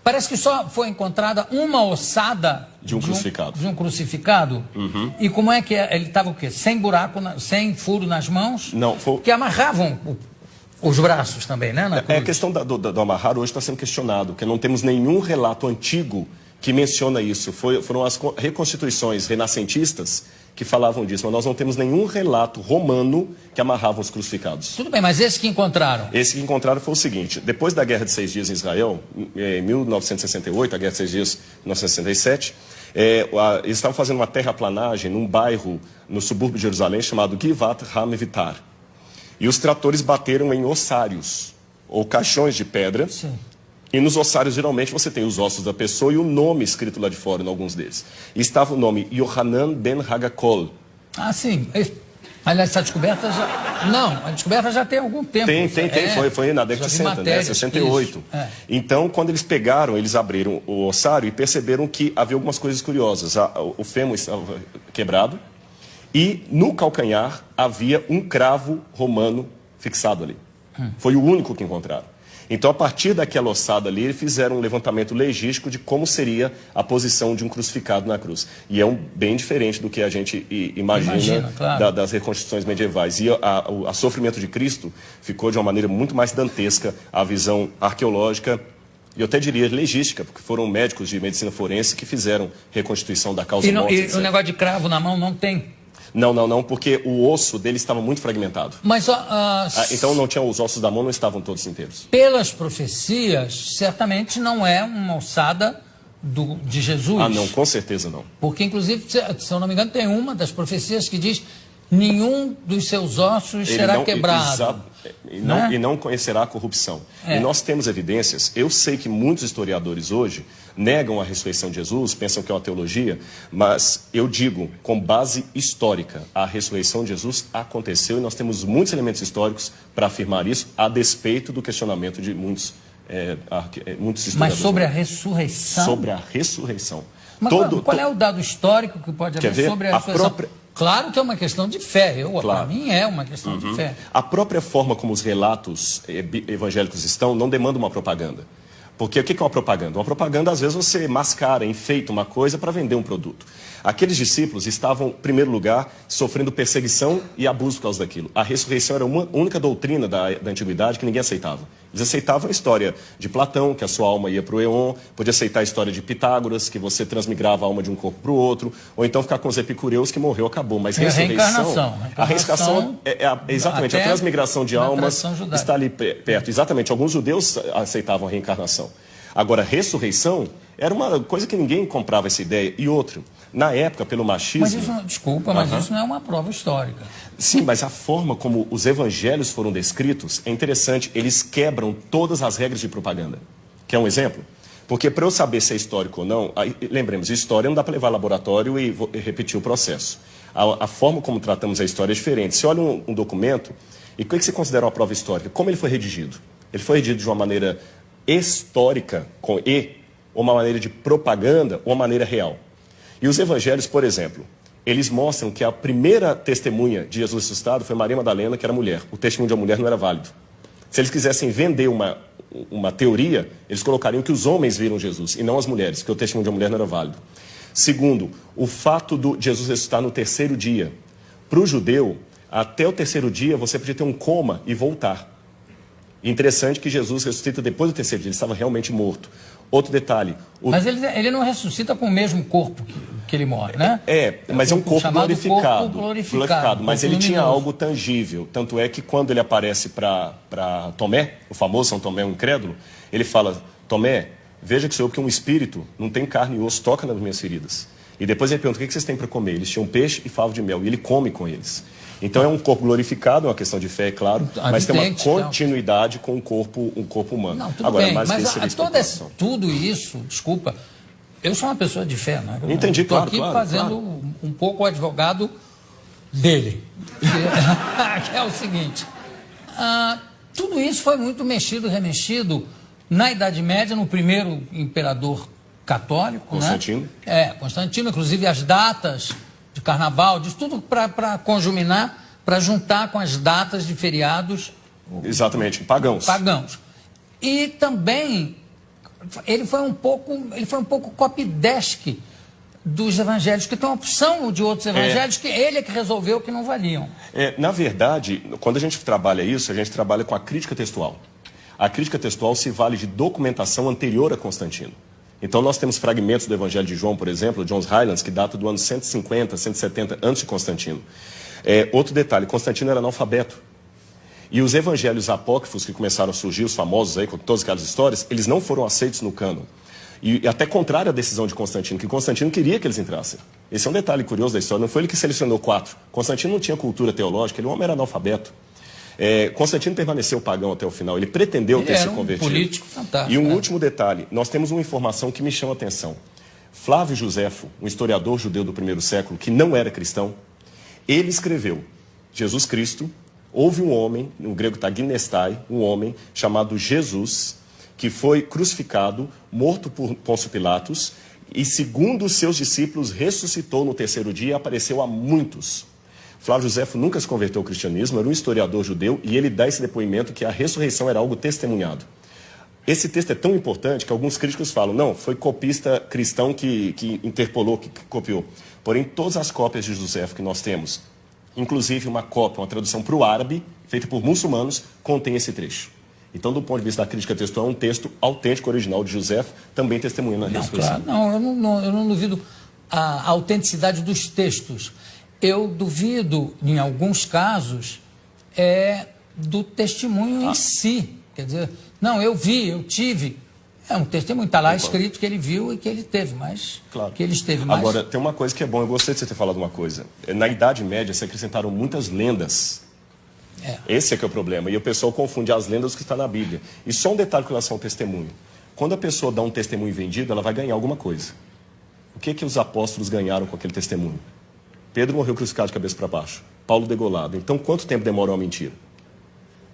Parece que só foi encontrada uma ossada de um crucificado. De um crucificado. Uhum. E como é que ele estava o quê? Sem buraco, sem furo nas mãos? Não, que amarravam os braços também, né? A questão do amarrar hoje está sendo questionado, porque não temos nenhum relato antigo que menciona isso. Foram as reconstituições renascentistas que falavam disso, mas nós não temos nenhum relato romano que amarrava os crucificados. Tudo bem, mas esse que encontraram? Esse que encontraram foi o seguinte: depois da Guerra de 6 Dias em Israel, em 1968, a Guerra de 6 Dias, 1967, eles estavam fazendo uma terraplanagem num bairro no subúrbio de Jerusalém chamado Givat HaMevitar. E os tratores bateram em ossários, ou caixões de pedra. Sim. E nos ossários, geralmente, você tem os ossos da pessoa e o nome escrito lá de fora, em alguns deles. E estava o nome Yohanan ben Hagakol. Ah, sim. Aliás, essa descoberta já... Não, a descoberta já tem algum tempo. Tem. Foi na década de 60, né? 68. Então, quando eles pegaram, eles abriram o ossário e perceberam que havia algumas coisas curiosas. O fêmur estava quebrado e no calcanhar havia um cravo romano fixado ali. Foi o único que encontraram. Então, a partir daquela ossada ali, eles fizeram um levantamento legístico de como seria a posição de um crucificado na cruz. E é bem diferente do que a gente imagina claro, das reconstruções medievais. E o sofrimento de Cristo ficou de uma maneira muito mais dantesca, a visão arqueológica, e eu até diria legística, porque foram médicos de medicina forense que fizeram reconstituição da causa morte. E o negócio de cravo na mão não tem? Não, porque o osso dele estava muito fragmentado. Mas, então não tinha, os ossos da mão não estavam todos inteiros. Pelas profecias, certamente não é uma ossada de Jesus. Ah, não, com certeza não. Porque, inclusive, se eu não me engano, tem uma das profecias que diz: nenhum dos seus ossos será quebrado. E não conhecerá a corrupção. E nós temos evidências. Eu sei que muitos historiadores hoje negam a ressurreição de Jesus, pensam que é uma teologia, mas eu digo, com base histórica, a ressurreição de Jesus aconteceu e nós temos muitos elementos históricos para afirmar isso, a despeito do questionamento de muitos historiadores. Mas sobre a ressurreição? Sobre a ressurreição. Mas qual é o dado histórico que pode haver sobre a ressurreição? Claro que é uma questão de fé, para mim é uma questão de fé. A própria forma como os relatos evangélicos estão não demanda uma propaganda. Porque o que é uma propaganda? Uma propaganda, às vezes, você mascara, enfeita uma coisa para vender um produto. Aqueles discípulos estavam, em primeiro lugar, sofrendo perseguição e abuso por causa daquilo. A ressurreição era uma única doutrina da antiguidade que ninguém aceitava. Eles aceitavam a história de Platão, que a sua alma ia para o éon, podia aceitar a história de Pitágoras, que você transmigrava a alma de um corpo para o outro, ou então ficar com os epicureus, que morreu, acabou. Mas ressurreição... A reencarnação é exatamente a transmigração de almas, está ali perto. Exatamente, alguns judeus aceitavam a reencarnação. Agora, ressurreição era uma coisa que ninguém comprava essa ideia. E outro, na época, pelo machismo... Mas isso, desculpa, mas isso não é uma prova histórica. Sim, mas a forma como os evangelhos foram descritos é interessante. Eles quebram todas as regras de propaganda. Quer um exemplo? Porque para eu saber se é histórico ou não, lembremos, história não dá para levar ao laboratório e repetir o processo. A forma como tratamos a história é diferente. Você olha um documento, e o que você considera uma prova histórica? Como ele foi redigido? Ele foi redigido de uma maneira histórica, com E, ou uma maneira de propaganda, ou uma maneira real. E os evangelhos, por exemplo, eles mostram que a primeira testemunha de Jesus ressuscitado foi Maria Madalena, que era mulher. O testemunho de uma mulher não era válido. Se eles quisessem vender uma teoria, eles colocariam que os homens viram Jesus, e não as mulheres, porque o testemunho de uma mulher não era válido. Segundo, o fato de Jesus ressuscitar no terceiro dia. Para o judeu, até o terceiro dia, você podia ter um coma e voltar. Interessante que Jesus ressuscita depois do terceiro dia, ele estava realmente morto. Outro detalhe... Mas ele não ressuscita com o mesmo corpo que ele morre, né? Mas é um corpo glorificado. Glorificado, mas ele tinha algo tangível. Tanto é que quando ele aparece para Tomé, o famoso São Tomé, um incrédulo, ele fala: Tomé, veja que sou eu, porque um espírito não tem carne e osso, toca nas minhas feridas. E depois ele pergunta: o que vocês têm para comer? Eles tinham peixe e favo de mel, e ele come com eles. Então é um corpo glorificado, é uma questão de fé, é claro, mas tem uma continuidade com um corpo humano. Não, tudo bem, mas tudo isso, desculpa, eu sou uma pessoa de fé, né? Entendi, claro. Estou aqui fazendo um pouco o advogado dele, que é o seguinte: tudo isso foi muito mexido, remexido na Idade Média, no primeiro imperador católico, Constantino. né? Constantino, inclusive as datas de carnaval, disso tudo para conjuminar, para juntar com as datas de feriados. Exatamente, pagãos. E também ele foi um pouco copydesk dos evangelhos, que tem uma opção de outros evangelhos que ele é que resolveu que não valiam. Na verdade, quando a gente trabalha isso, a gente trabalha com a crítica textual. A crítica textual se vale de documentação anterior a Constantino. Então nós temos fragmentos do Evangelho de João, por exemplo, John's Highlands, que data do ano 150, 170 antes de Constantino. Outro detalhe, Constantino era analfabeto. E os evangelhos apócrifos que começaram a surgir, os famosos aí, com todas aquelas histórias, eles não foram aceitos no cânon. E até contrário à decisão de Constantino, que Constantino queria que eles entrassem. Esse é um detalhe curioso da história, não foi ele que selecionou 4. Constantino não tinha cultura teológica, ele é um homem era analfabeto. Constantino permaneceu pagão até o final, ele pretendeu ter se convertido. Um político fantástico. E um último detalhe, nós temos uma informação que me chama a atenção. Flávio Josefo, um historiador judeu do primeiro século, que não era cristão, ele escreveu: Jesus Cristo, houve um homem, no grego está ginestai, um homem chamado Jesus, que foi crucificado, morto por Pôncio Pilatos, e segundo os seus discípulos ressuscitou no terceiro dia e apareceu a muitos. Flávio Josefo nunca se converteu ao cristianismo, era um historiador judeu, e ele dá esse depoimento que a ressurreição era algo testemunhado. Esse texto é tão importante que alguns críticos falam, não, foi copista cristão que interpolou, que copiou. Porém, todas as cópias de Josefo que nós temos, inclusive uma cópia, uma tradução para o árabe, feita por muçulmanos, contém esse trecho. Então, do ponto de vista da crítica textual, é um texto autêntico, original de Josefo, também testemunhando a ressurreição. Claro, eu não duvido a autenticidade dos textos. Eu duvido, em alguns casos, do testemunho em si. Quer dizer, não, eu vi, eu tive. É um testemunho, está lá escrito que ele viu e que ele teve, mas claro. Que ele esteve mais. Agora, tem uma coisa que é bom, eu gostei de você ter falado uma coisa. Na Idade Média, se acrescentaram muitas lendas. Esse é que é o problema. E o pessoal confunde as lendas com o que está na Bíblia. E só um detalhe com relação ao testemunho. Quando a pessoa dá um testemunho vendido, ela vai ganhar alguma coisa. O que os apóstolos ganharam com aquele testemunho? Pedro morreu crucificado de cabeça para baixo. Paulo degolado. Então, quanto tempo demora uma mentira?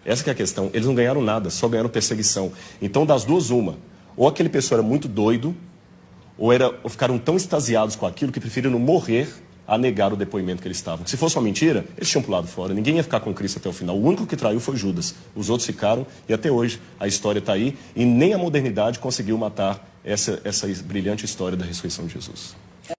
Essa que é a questão. Eles não ganharam nada, só ganharam perseguição. Então, das duas, uma. Ou aquele pessoa era muito doido, ou ficaram tão extasiados com aquilo que preferiram morrer a negar o depoimento que eles estavam. Se fosse uma mentira, eles tinham pulado fora. Ninguém ia ficar com Cristo até o final. O único que traiu foi Judas. Os outros ficaram, e até hoje a história está aí, e nem a modernidade conseguiu matar essa brilhante história da ressurreição de Jesus.